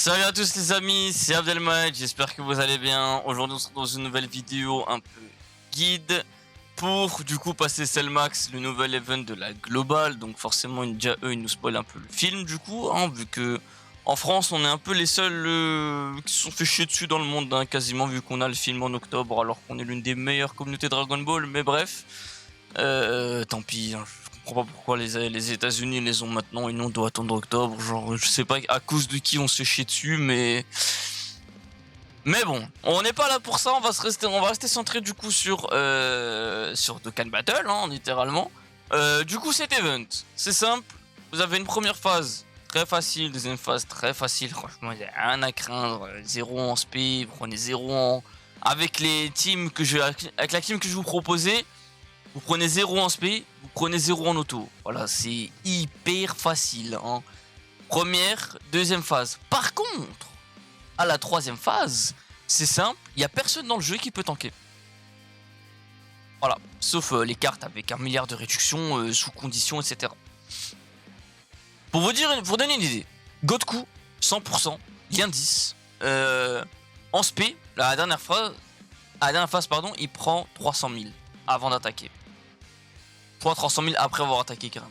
Salut à tous les amis, c'est Abdelmad, j'espère que vous allez bien. Aujourd'hui on se retrouve dans une nouvelle vidéo un peu guide pour du coup passer Cellmax, le nouvel event de la globale. Donc forcément déjà eux ils nous spoilent un peu le film du coup, hein, vu que en France on est un peu les seuls qui se sont fait chier dessus dans le monde, hein, quasiment, vu qu'on a le film en octobre alors qu'on est l'une des meilleures communautés Dragon Ball. Mais bref, tant pis, hein. Je comprends pas pourquoi les États-Unis les ont maintenant et nous on doit attendre octobre. Genre, je sais pas à cause de qui on se chie dessus, mais bon, on n'est pas là pour ça. On va rester centré du coup sur Dokkan Battle, hein, littéralement. Du coup, cet event, c'est simple. Vous avez une première phase très facile, deuxième phase très facile. Franchement, il y a rien à craindre. 0 en SP, vous prenez 0 en avec la team que je vais vous proposer. Vous prenez 0 en SP, vous prenez 0 en auto. Voilà, c'est hyper facile, hein. Première, deuxième phase. Par contre, à la troisième phase, c'est simple, il n'y a personne dans le jeu qui peut tanker. Voilà, sauf les cartes avec 1 milliard de réductions sous conditions, etc. Pour vous donner une idée, Godku, 100%, lien 10, en SP, la dernière phase, il prend 300 000 avant d'attaquer. Point 300 000 après avoir attaqué carrément.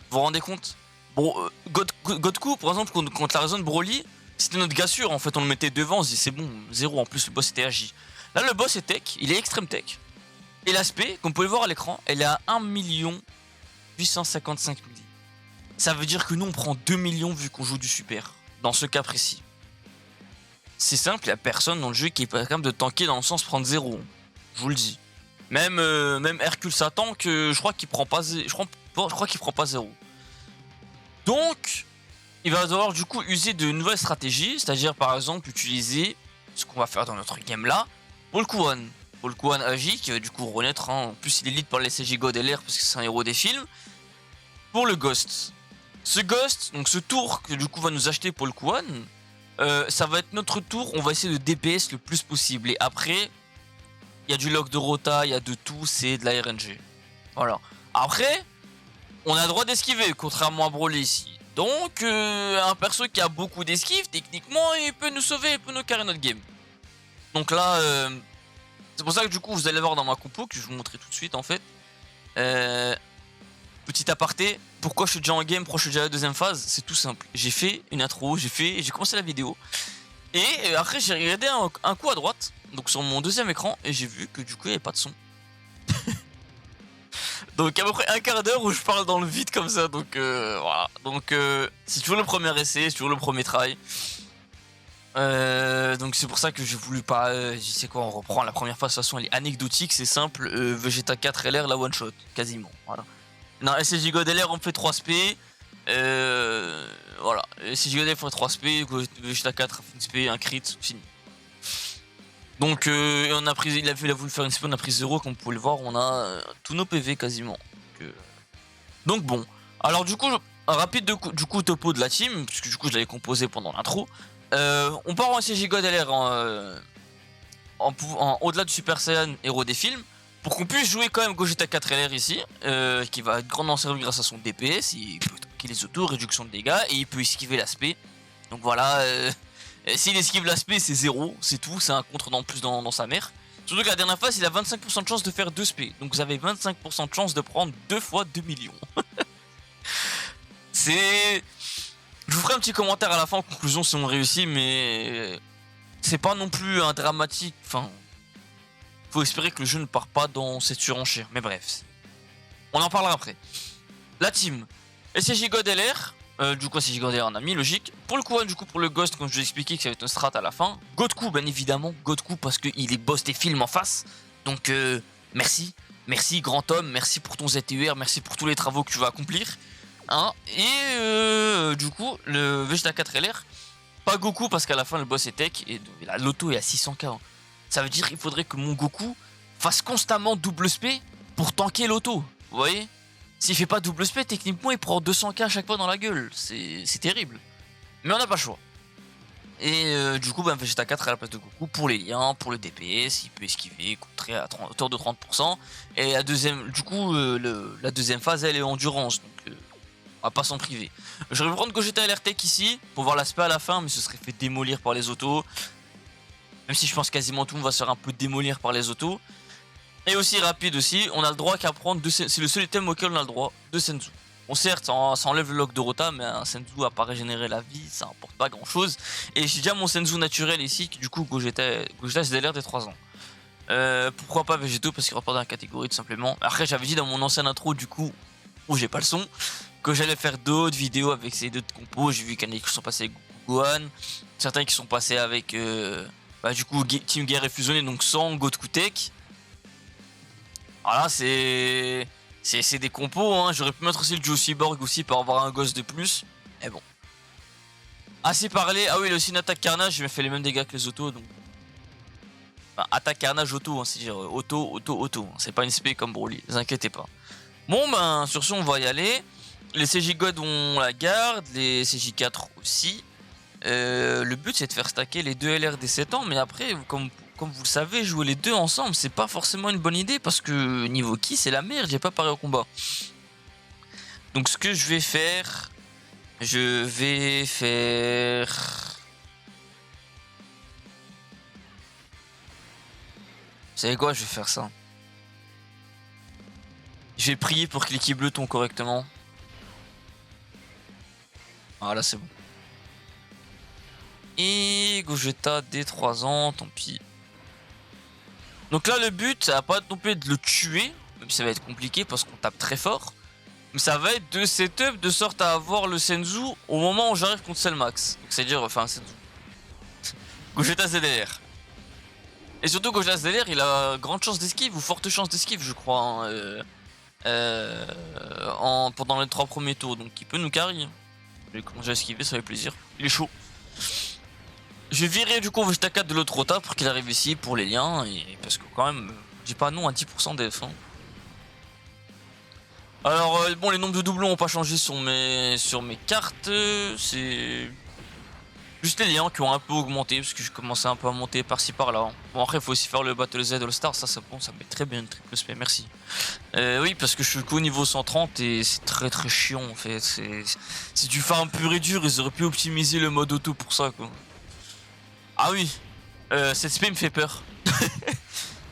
Vous vous rendez compte? Bon, Godku, par exemple, contre la raison de Broly, c'était notre gars sûr. En fait, on le mettait devant, on se dit c'est bon, 0. En plus, le boss était agi. Là, le boss est tech, il est extrême tech. Et l'aspect, comme vous pouvez le voir à l'écran, elle est à 1 855 000. Ça veut dire que nous, on prend 2 millions vu qu'on joue du super. Dans ce cas précis. C'est simple, il n'y a personne dans le jeu qui est capable de tanker dans le sens prendre 0. Je vous le dis. Même Hercule Satan, je crois qu'il prend pas 0. Donc, il va devoir du coup user de nouvelles stratégies, c'est-à-dire par exemple utiliser ce qu'on va faire dans notre game là, Polkuan Agi, qui va du coup renaître, hein. En plus il est lead par les CJ God LR parce que c'est un héros des films. Pour le Ghost. Ce Ghost, donc ce tour que du coup va nous acheter Polkuan, ça va être notre tour, on va essayer de DPS le plus possible. Et après, il y a du lock de rota, il y a de tout, c'est de la RNG. Voilà. Après, on a le droit d'esquiver, contrairement à Broly ici. Donc, un perso qui a beaucoup d'esquive, techniquement, il peut nous sauver, il peut nous carrer notre game. Donc là, c'est pour ça que du coup, vous allez voir dans ma compo, que je vais vous montrer tout de suite en fait. Petit aparté, pourquoi je suis déjà en game, pourquoi je suis déjà à la deuxième phase? C'est tout simple. J'ai fait une intro, j'ai commencé la vidéo. Et après, j'ai regardé un coup à droite, donc sur mon deuxième écran, et j'ai vu que du coup, il n'y avait pas de son. Donc à peu près un quart d'heure où je parle dans le vide comme ça, donc voilà. Donc c'est toujours le premier essai, c'est toujours le premier try. Donc c'est pour ça que j'ai voulu pas... je sais quoi, on reprend la première phase, de toute façon elle est anecdotique, c'est simple. Vegeta 4 LR, la one shot, quasiment, voilà. Non, SSJ God LR on fait 3 SP. Voilà, SSJ God LR fait 3 SP, Vegeta 4 fait une SP, un crit, fini. Donc on a pris, il a voulu faire une SP, on a pris 0, comme vous pouvez le voir, on a tous nos PV quasiment. Donc bon, alors du coup, un rapide du coup topo de la team, puisque du coup je l'avais composé pendant l'intro. On part en SSJ God LR au-delà du Super Saiyan héros des films, pour qu'on puisse jouer quand même Gogeta 4 LR ici, qui va être grandement servi grâce à son DPS, il peut tanker les autos, réduction de dégâts, et il peut esquiver l'aspect. Donc voilà, s'il esquive l'aspect c'est 0, c'est tout, c'est un contre en plus dans sa mère. Surtout que la dernière phase il a 25% de chance de faire 2 SP, donc vous avez 25% de chance de prendre 2 fois 2 millions. C'est... Je vous ferai un petit commentaire à la fin en conclusion si on réussit, mais c'est pas non plus un dramatique, enfin... Faut espérer que le jeu ne part pas dans cette surenchère, mais bref. On en parlera après. La team, SSJ God LR, du coup SSJ God LR en ami, logique. Pour le coup, du coup pour le Ghost, comme je vous ai expliqué que ça va être une strat à la fin. Godku, bien évidemment, Godku parce qu'il est boss des films en face. Donc merci grand homme, merci pour ton ZTUR, merci pour tous les travaux que tu vas accomplir. Hein. Et du coup, le Vegeta 4 LR, pas Goku parce qu'à la fin le boss est tech et l'auto est à 600k. Hein. Ça veut dire qu'il faudrait que mon Goku fasse constamment double SP pour tanker l'auto. Vous voyez? S'il fait pas double SP, techniquement il prend 200k à chaque fois dans la gueule. C'est terrible. Mais on n'a pas le choix. Et du coup, Vegeta 4 à la place de Goku pour les liens, pour le DPS, il peut esquiver, contrer à hauteur de 30%. Et la deuxième, du coup, la deuxième phase, elle est endurance. Donc On va pas s'en priver. Je vais prendre Gogeta LR-Tech ici pour voir l'aspect à la fin, mais ce serait fait démolir par les autos. Même si je pense quasiment tout le monde va se faire un peu démolir par les autos. Et aussi rapide aussi, on a le droit qu'à prendre c'est le seul item auquel on a le droit de Senzu. Bon certes, ça enlève le lock de Rota, mais un Senzu à pas régénérer la vie, ça apporte pas grand chose. Et j'ai déjà mon Senzu naturel ici, qui du coup Gogeta c'est l'air des 3 ans. Pourquoi pas Végétaux, parce qu'il repart dans la catégorie tout simplement. Après j'avais dit dans mon ancienne intro du coup, où j'ai pas le son, que j'allais faire d'autres vidéos avec ces d'autres compos. J'ai vu qu'il y en a qui sont passés avec Gohan, certains qui sont passés avec du coup Team Guerre et Fusionné, donc sans Gotkutech. Voilà, c'est des compos, hein. J'aurais pu mettre aussi le Joe Cyborg aussi pour avoir un gosse de plus. Mais bon. Assez parlé. Ah oui, il a aussi une attaque carnage, il m'a fait les mêmes dégâts que les autos, donc. Enfin, attaque carnage auto, hein, c'est-à-dire auto. Hein. C'est pas une spé comme Broly, ne vous inquiétez pas. Bon, ben, sur ce, on va y aller. Les CJ God, on la garde, les CJ4 aussi. Le but, c'est de faire stacker les deux LR des 7 ans, mais après, comme vous le savez, jouer les deux ensemble, c'est pas forcément une bonne idée parce que niveau ki, c'est la merde, j'ai pas pareil au combat. Donc, ce que je vais faire, Vous savez quoi, je vais faire ça. Je vais prier pour que l'équipe bleu tombe correctement. Voilà, c'est bon. Et Gogeta dès 3 ans, tant pis. Donc là, le but, ça va pas être non plus de le tuer, même si ça va être compliqué parce qu'on tape très fort. Mais ça va être de setup de sorte à avoir le Senzu au moment où j'arrive contre Cellmax. Donc c'est-à-dire, enfin, Senzu. Gogeta ZLR. Et surtout, Gogeta ZLR, il a grande chance d'esquive, ou forte chance d'esquive, je crois, hein, pendant les 3 premiers tours. Donc il peut nous carry. Je vais commencer à esquiver, ça fait plaisir. Il est chaud. Je vais virer du coup Vegeta 4 de l'autre Rota pour qu'il arrive ici pour les liens. Et parce que quand même, j'ai pas non à 10% def. Hein. Alors bon, les nombres de doublons n'ont pas changé sur mes cartes. C'est juste les liens qui ont un peu augmenté parce que je commençais un peu à monter par-ci par-là. Bon après il faut aussi faire le Battle Z All-Star, ça bon, ça met très bien une triple SP, merci. Oui parce que je suis qu'au niveau 130 et c'est très très chiant en fait. C'est du farm pur et dur, ils auraient pu optimiser le mode auto pour ça quoi. Ah oui, cette spé me fait peur.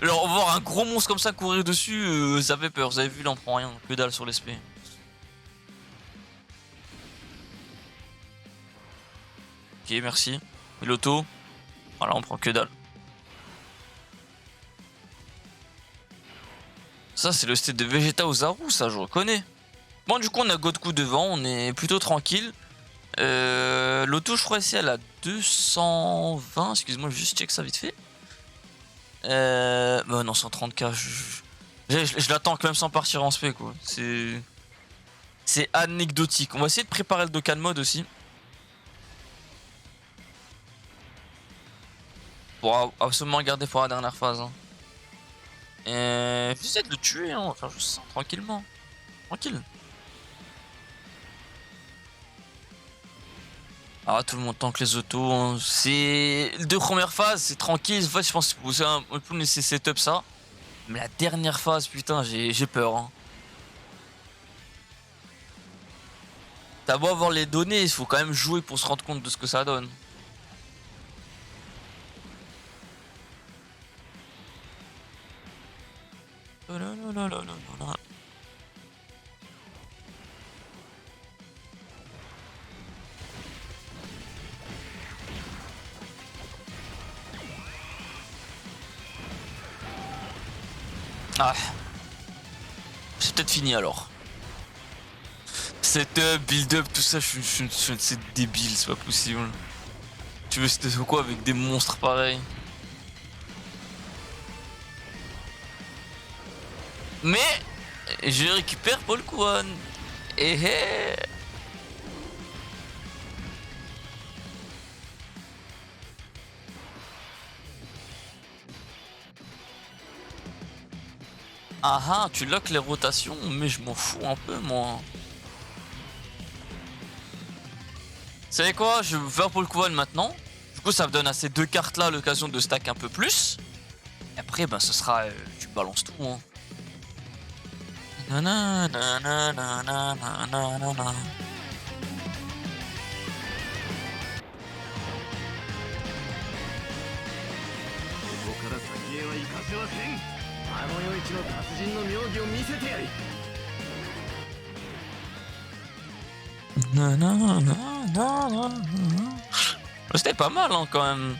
Alors voir un gros monstre comme ça courir dessus, ça fait peur. Vous avez vu, il en prend rien, que dalle sur l'espé. Ok, merci. Et l'auto, voilà, on prend que dalle. Ça, c'est le stade de Vegeta Ozaru, ça, je reconnais. Bon, du coup, on a Goku devant, on est plutôt tranquille. L'auto, je crois, ici, elle a 220. Excuse-moi, je vais juste check ça vite fait. Bah non, 130k. Je l'attends quand même sans partir en spé, quoi. C'est anecdotique. On va essayer de préparer le Dokkan mode aussi. Pour absolument garder pour la dernière phase. Hein. J'essaie de le tuer, hein. On va faire juste ça tranquillement. Tranquille. Ah, tout le monde tank les autos. Hein. C'est les 2 premières phases, c'est tranquille. En fait, je pense que c'est un peu laisser setup ça. Mais la dernière phase, putain, j'ai peur. Hein. T'as beau avoir les données, il faut quand même jouer pour se rendre compte de ce que ça donne. Ah, c'est peut-être fini alors. Setup, build-up, tout ça, c'est débile, c'est pas possible. Tu veux c'était quoi avec des monstres pareils? Mais je récupère Paul Kwan. Et ah ah, tu lock les rotations, mais je m'en fous un peu moi. Vous savez quoi, je vais faire Paul Kwan maintenant. Du coup ça me donne à ces 2 cartes là l'occasion de stack un peu plus. Et après ben ce sera, tu balances tout hein. Non, non, non, non, non, non. C'était pas mal hein, quand même.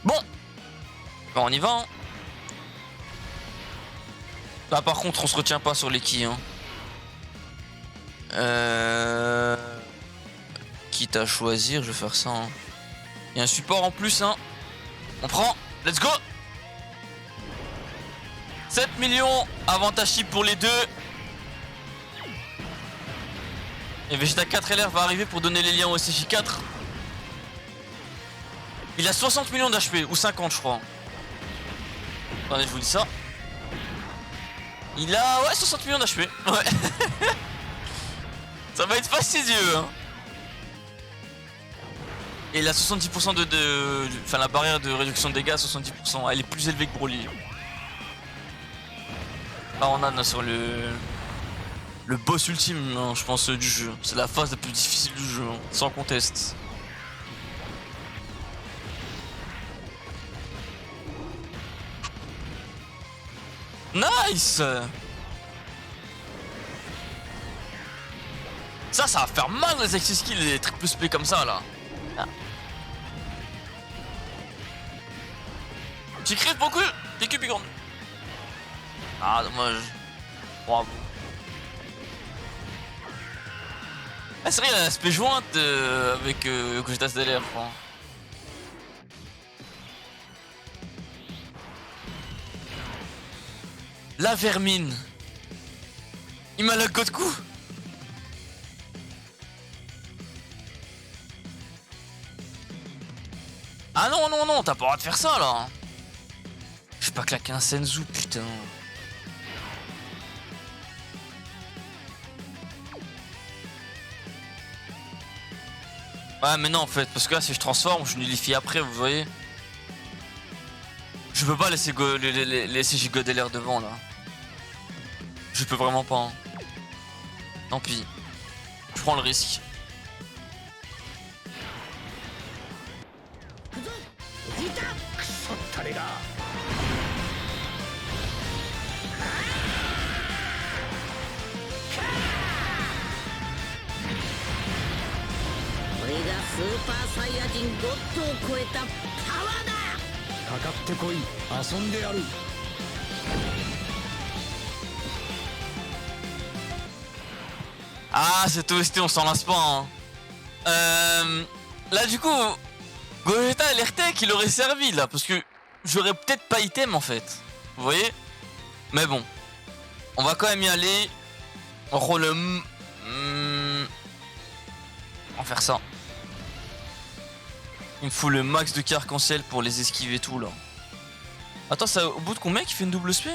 Bon, on y va. Hein. Là par contre on se retient pas sur les quilles. Hein. Quitte à choisir, je vais faire ça. Hein. Il y a un support en plus. Hein. On prend. Let's go. 7 millions. Avantage chip pour les deux. Et Vegeta 4 LR va arriver pour donner les liens au SJ4. Il a 60 millions d'HP. Ou 50 je crois. Attendez je vous dis ça. Il a ouais 60 millions d'HP. Ouais. Ça va être fastidieux hein. Et il a 70% enfin la barrière de réduction de dégâts 70%. Elle est plus élevée que Broly. Ah on a sur le boss ultime hein, je pense du jeu. C'est la phase la plus difficile du jeu hein, sans conteste. Nice. Ça va faire mal les access skills et les triple spé comme ça là. Ah. Tu crées beaucoup. T'es cupigrande. Ah dommage. Bravo. Ah c'est vrai il a l'aspect jointe avec Gogeta SDLR je crois. La vermine. Il m'a la côte coup. Ah non non non t'as pas le droit de faire ça là. Je vais pas claquer un Senzu putain. Ouais mais non en fait parce que là si je transforme je nullifie après vous voyez. Je peux pas laisser laisser Godeler devant là. Je peux vraiment pas. Hein. Tant pis. Je prends le risque. Ah cette OST on s'en lasse pas hein. Là du coup Gogeta LRT qu'il aurait servi là parce que j'aurais peut-être pas item en fait. Vous voyez. Mais bon. On va quand même y aller. On roule on va faire ça. Il me faut le max de qui arc-en-ciel pour les esquiver tout là. Attends, ça au bout de combien qui fait une double spé?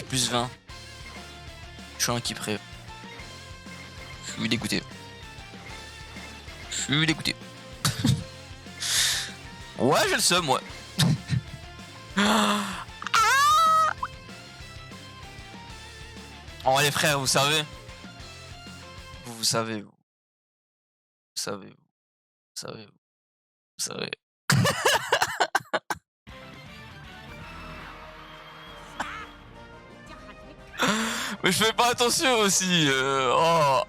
Plus 20. Je suis un qui prêt. Je suis dégoûté. Je suis dégoûté. Ouais, j'ai le seum, ouais. Oh les frères, vous savez. Vous savez, vous savez, vous savez, vous savez. Mais je fais pas attention aussi. Oh.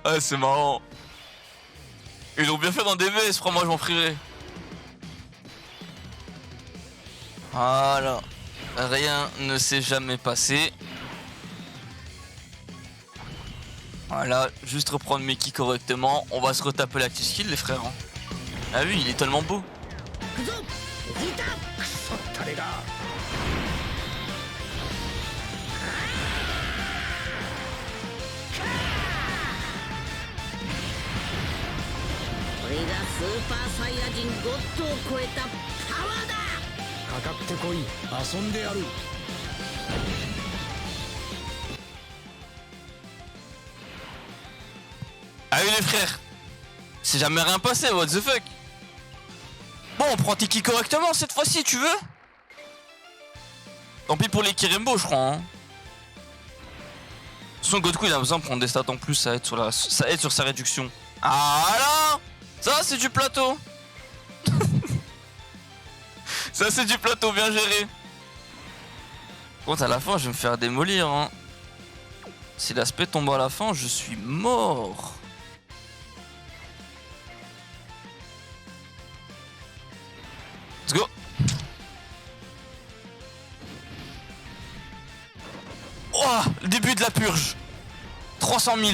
Ah c'est marrant. Ils l'ont bien fait dans DBS, moi je m'en prierai. Voilà. Rien ne s'est jamais passé. Voilà, juste reprendre mes kicks correctement. On va se retaper la petite skill les frères. Hein. Ah oui, il est tellement beau. Ah oui les frères. C'est jamais rien passé, what the fuck. Bon, on prend tes kicks correctement cette fois-ci, tu veux? Tant pis pour les Kirembo, je crois. Hein. Son Godku il a besoin de prendre des stats en plus, ça aide sur sa réduction. Ah là, ça c'est du plateau. Ça c'est du plateau bien géré. Bon, à la fin je vais me faire démolir. Hein. Si l'aspect tombe à la fin, je suis mort. Let's go. Oh, le début de la purge. 300 000.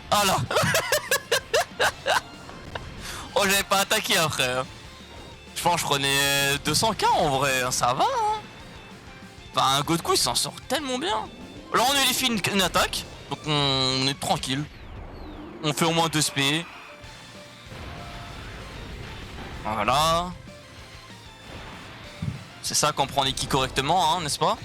Ah là. Oh, j'avais pas attaqué après. Hein. Je pense que je prenais 200k en vrai. Ça va. Hein. Enfin, un Godku il s'en sort tellement bien. Là, on a fait une attaque. Donc, on est tranquille. On fait au moins 2 SP. Voilà. C'est ça qu'on prend les ki correctement, hein, n'est-ce pas?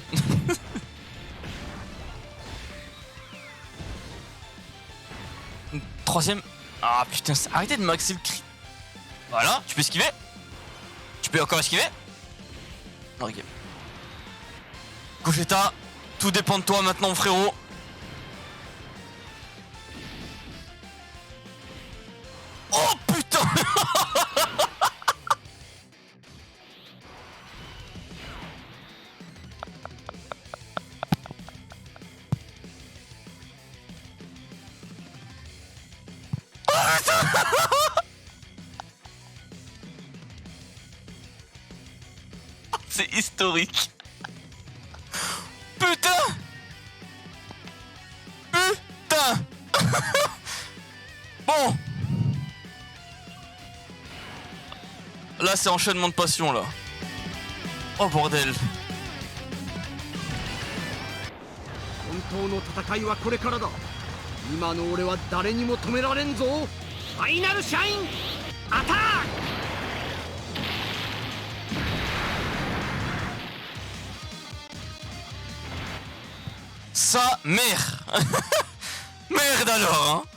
Troisième. Ah putain, arrêtez de maxer le cri. Voilà, tu peux esquiver. Tu peux encore esquiver. Ok. Gogeta, tout dépend de toi maintenant, frérot. Oh putain. C'est historique. Putain. Putain. Bon. Là c'est enchaînement de passion là. Oh bordel. 本当の戦いはこれからだ。今の俺は誰にも止められんぞ。ファイナルシャインアタック。 Sa mère. Merde alors, hein.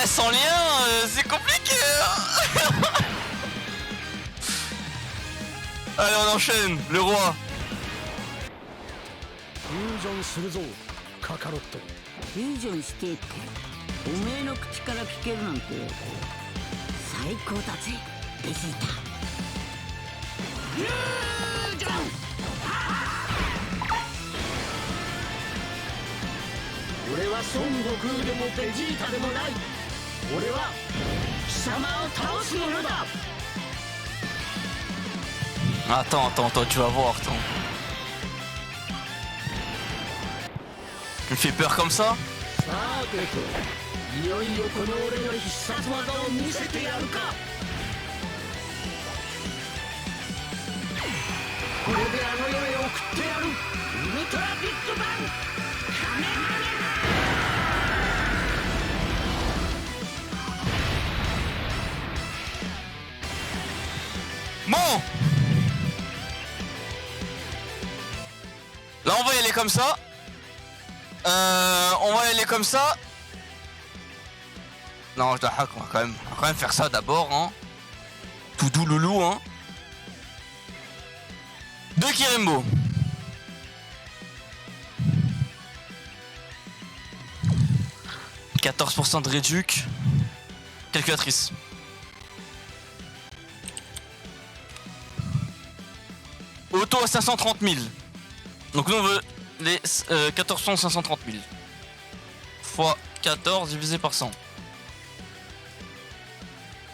Sans lien, c'est compliqué. Allez, on enchaîne, le roi. フュージョンするぞカカロット。フュージョンしてっておめえの口から聞けるなんて最高だぜベジータ。フュージョン。俺は孫悟空でもベジータでもない。俺は貴様を倒す者だ。 Attends, tu vas voir, attends. Tu me fais peur comme ça? さてといよいよこの俺の必殺技を見せてやるか。これであの世へ送ってやる。ウルトラビッグバンカメハメハ。 Bon. Là on va y aller comme ça. On va y aller comme ça. Non, je dois hack, on va quand même faire ça d'abord, hein. Tout doux loulou, hein. 2 Kirembo. « 14% de réduc. Calculatrice. Auto à 530 000. Donc nous on veut les 14 530 000. fois 14 divisé par 100.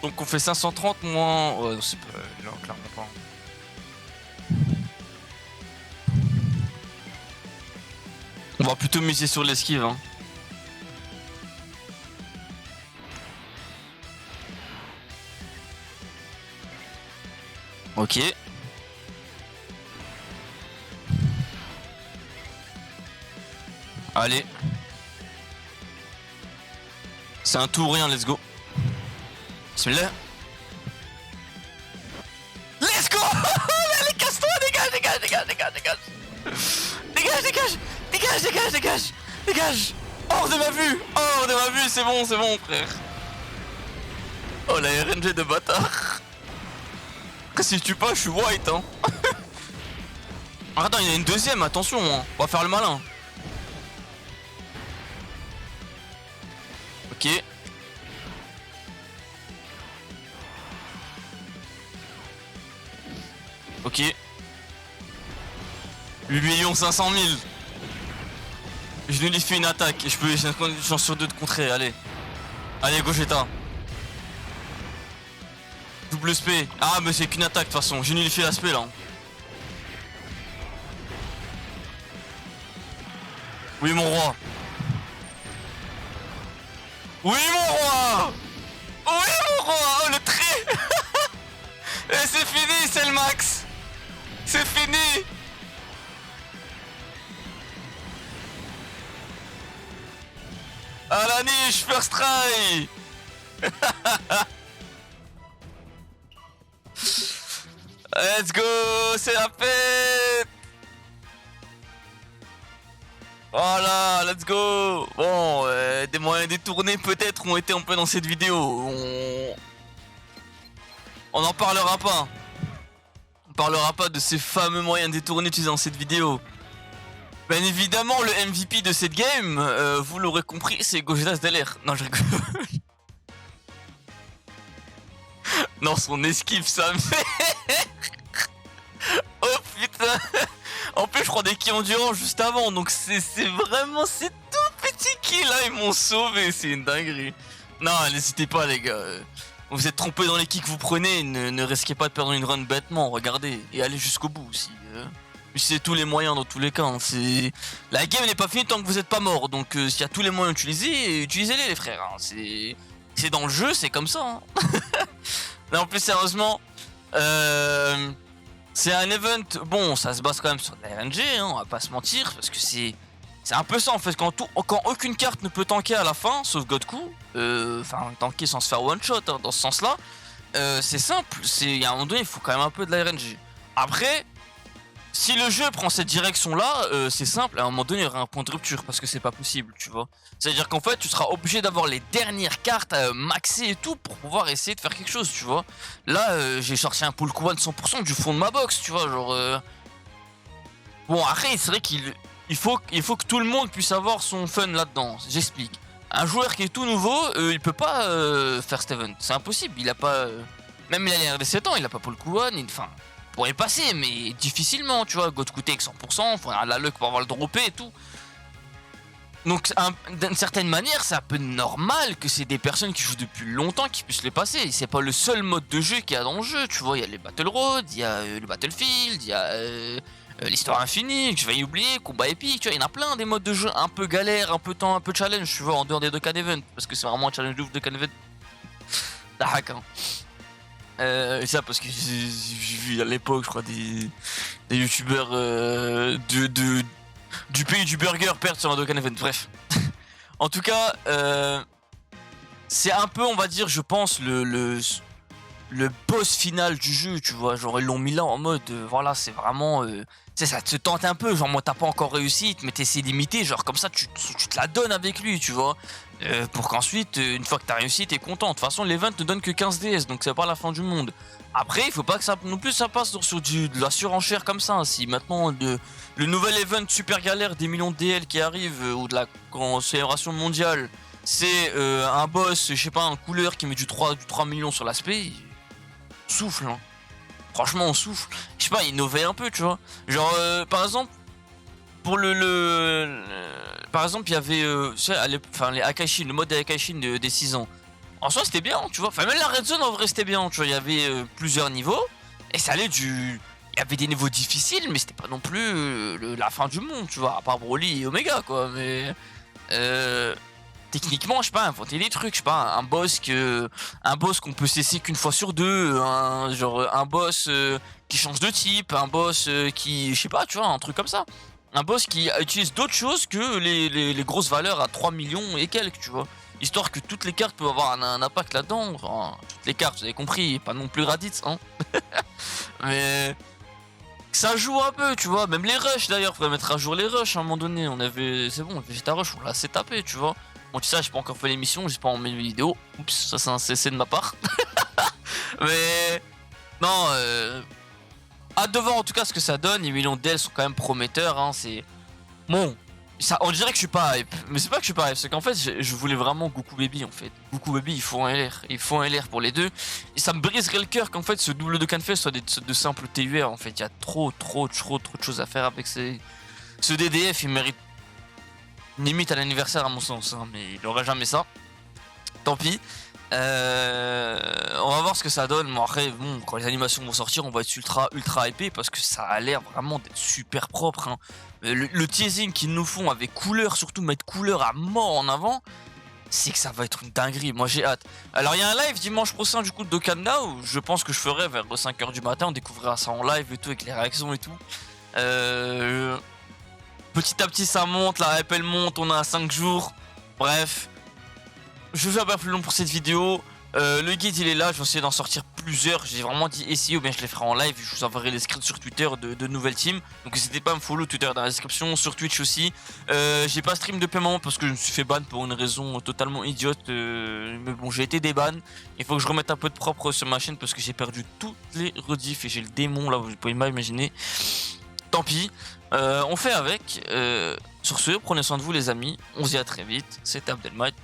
Donc on fait 530 moins... Ouais, non, c'est pas... Non, clairement pas. On va plutôt miser sur l'esquive, hein. Ok. Allez. C'est un tout ou rien, let's go. Bismillah. Let's go. Allez, casse-toi, dégage, dégage, dégage, dégage, dégage. Dégage, dégage, dégage, dégage, dégage, dégage. Hors de ma vue, hors de ma vue, c'est bon, frère. Oh, la RNG de bâtard. Après, si tu pas, je suis white, hein. Attends, il y en a une deuxième, attention, hein. On va faire le malin. Ok. Ok. 8 500 000. Je lui fais une attaque. J'ai une chance sur 2 de contrer. Allez. Allez, Gogeta. Double SP. Ah, mais c'est qu'une attaque de toute façon. J'ai nullifié l'aspect là. Oui, mon roi. Oui, mon roi. Oui, mon roi. Oh, le trait. Et c'est fini, c'est le max. C'est fini. À la niche, first try. Let's go, c'est la fête. Voilà, let's go. Bon, des moyens détournés peut-être ont été un peu dans cette vidéo. On n'en parlera pas. On parlera pas de ces fameux moyens détournés utilisés dans cette vidéo. Bien évidemment, le MVP de cette game, vous l'aurez compris, c'est Gogeta SDLR. Non, je rigole. Non, son esquive, ça me fait... Oh putain. En plus, je crois des kills endurants juste avant, donc c'est vraiment ces tout petits kills là, ils m'ont sauvé, c'est une dinguerie. Non, n'hésitez pas les gars. Vous êtes trompés dans les kills que vous prenez, ne risquez pas de perdre une run bêtement, regardez, et allez jusqu'au bout aussi. C'est tous les moyens dans tous les cas, hein. La game n'est pas finie tant que vous n'êtes pas mort, donc s'il y a tous les moyens utilisés, utilisez-les les frères, hein. C'est dans le jeu, c'est comme ça, hein. Mais en plus sérieusement, c'est un event, bon ça se base quand même sur de la RNG, hein, on va pas se mentir, parce que c'est un peu ça en fait, quand aucune carte ne peut tanker à la fin, sauf Godku, enfin tanker sans se faire one shot, hein, dans ce sens là, c'est simple, il y a un moment donné il faut quand même un peu de la RNG. Après, si le jeu prend cette direction là, c'est simple, à un moment donné il y aura un point de rupture, parce que c'est pas possible, tu vois. C'est à dire qu'en fait tu seras obligé d'avoir les dernières cartes maxées et tout pour pouvoir essayer de faire quelque chose, tu vois. Là j'ai sorti un pull Kuban 100% du fond de ma box, tu vois, genre bon après c'est vrai qu'il faut que tout le monde puisse avoir son fun là-dedans, j'explique. Un joueur qui est tout nouveau, il peut pas faire cet event, c'est impossible, il a pas... Même il a l'air de 7 ans, il a pas pull Kuban, enfin... pourrait passer, mais difficilement, tu vois. Godku avec 100%, faut avoir la luck pour avoir le droppé et tout. Donc, d'une certaine manière, c'est un peu normal que c'est des personnes qui jouent depuis longtemps qui puissent les passer. C'est pas le seul mode de jeu qu'il y a dans le jeu, tu vois. Il y a les Battle Road, il y a le Battlefield, il y a l'histoire infinie, que je vais y oublier, combat épique, tu vois. Il y en a plein des modes de jeu un peu galère, un peu temps, un peu challenge, tu vois, en dehors des 2K d'event. Parce que c'est vraiment un challenge de ouf de 2K d'event. Dac, hein. Ça parce que j'ai vu à l'époque, je crois, des youtubeurs du pays du burger perdre sur un Dokkan Event. Bref. En tout cas, c'est un peu, on va dire, je pense, le boss final du jeu, tu vois. Genre, ils l'ont mis là en mode, voilà, c'est vraiment... ça te tente un peu, genre, moi, t'as pas encore réussi, mais t'essaies d'imiter, genre, comme ça, tu te la donnes avec lui, tu vois. Pour qu'ensuite, une fois que t'as réussi, t'es content. De toute façon, l'event ne donne que 15 DS, donc c'est pas la fin du monde. Après, il faut pas que ça non plus ça passe sur de la surenchère comme ça. Si maintenant le nouvel event super galère des millions de DL qui arrive, ou de la célébration mondiale, c'est un boss, je sais pas, un couleur qui met du 3 millions sur l'aspect, on souffle, hein. Franchement, on souffle. Je sais pas, innover un peu, tu vois. Genre, par exemple, pour par exemple, il y avait tu sais, les Akaishin, le mode Akaishin des 6 ans. En soi, c'était bien, tu vois. Enfin, même la Red Zone, en vrai, c'était bien, tu vois. Il y avait plusieurs niveaux. Et ça allait du... Il y avait des niveaux difficiles, mais c'était pas non plus la fin du monde, tu vois. À part Broly et Omega, quoi. Mais... techniquement, je sais pas, inventer des trucs, je sais pas, un boss qu'on peut cesser qu'une fois sur deux, un boss qui change de type, un boss qui, je sais pas, tu vois, un truc comme ça. Un boss qui utilise d'autres choses que les grosses valeurs à 3 millions et quelques, tu vois. Histoire que toutes les cartes peuvent avoir un impact là-dedans. Enfin, toutes les cartes, vous avez compris, pas non plus Raditz, hein. Mais ça joue un peu, tu vois. Même les rushs d'ailleurs, faudrait mettre à jour les rushs à un moment donné. C'est bon, Vegeta Rush, on l'a assez tapé, tu vois. Bon, tu sais, j'ai pas encore fait l'émission, j'ai pas en mis de vidéo. Oups, ça c'est un CC de ma part. Mais non, hâte de voir en tout cas ce que ça donne. Les millions d'ailes sont quand même prometteurs, hein. C'est bon. Ça, on dirait que je suis pas hype, mais c'est pas que je suis pas hype, c'est qu'en fait je voulais vraiment Goku Baby en fait. Goku Baby il faut un LR, il faut un LR pour les deux. Et ça me briserait le cœur qu'en fait ce double de Canfest soit de simples TUR en fait. Il y a trop de choses à faire avec ce DDF, il mérite limite à l'anniversaire à mon sens, hein, mais il aurait jamais ça. Tant pis. On va voir ce que ça donne. Bon, après, bon, quand les animations vont sortir, on va être ultra hypé parce que ça a l'air vraiment d'être super propre, hein. Le teasing qu'ils nous font avec couleur, surtout mettre couleur à mort en avant, c'est que ça va être une dinguerie. Moi j'ai hâte. Alors il y a un live dimanche prochain du coup de Dokkan où je pense que je ferai vers 5h du matin. On découvrira ça en live et tout avec les réactions et tout. Petit à petit ça monte, la hype elle monte, on a 5 jours. Bref. Je vais pas plus long pour cette vidéo. Le guide il est là, je vais essayer d'en sortir plusieurs. J'ai vraiment dit essayer ou bien je les ferai en live. Je vous enverrai les scripts sur Twitter de nouvelles teams. Donc n'hésitez pas à me follow Twitter dans la description, sur Twitch aussi. J'ai pas stream depuis un moment parce que je me suis fait ban pour une raison totalement idiote. Mais bon, j'ai été déban. Il faut que je remette un peu de propre sur ma chaîne parce que j'ai perdu toutes les rediffs et j'ai le démon là, vous pouvez pas imaginer. Tant pis, on fait avec. Sur ce, prenez soin de vous les amis. On se dit à très vite. C'était Abdelmad.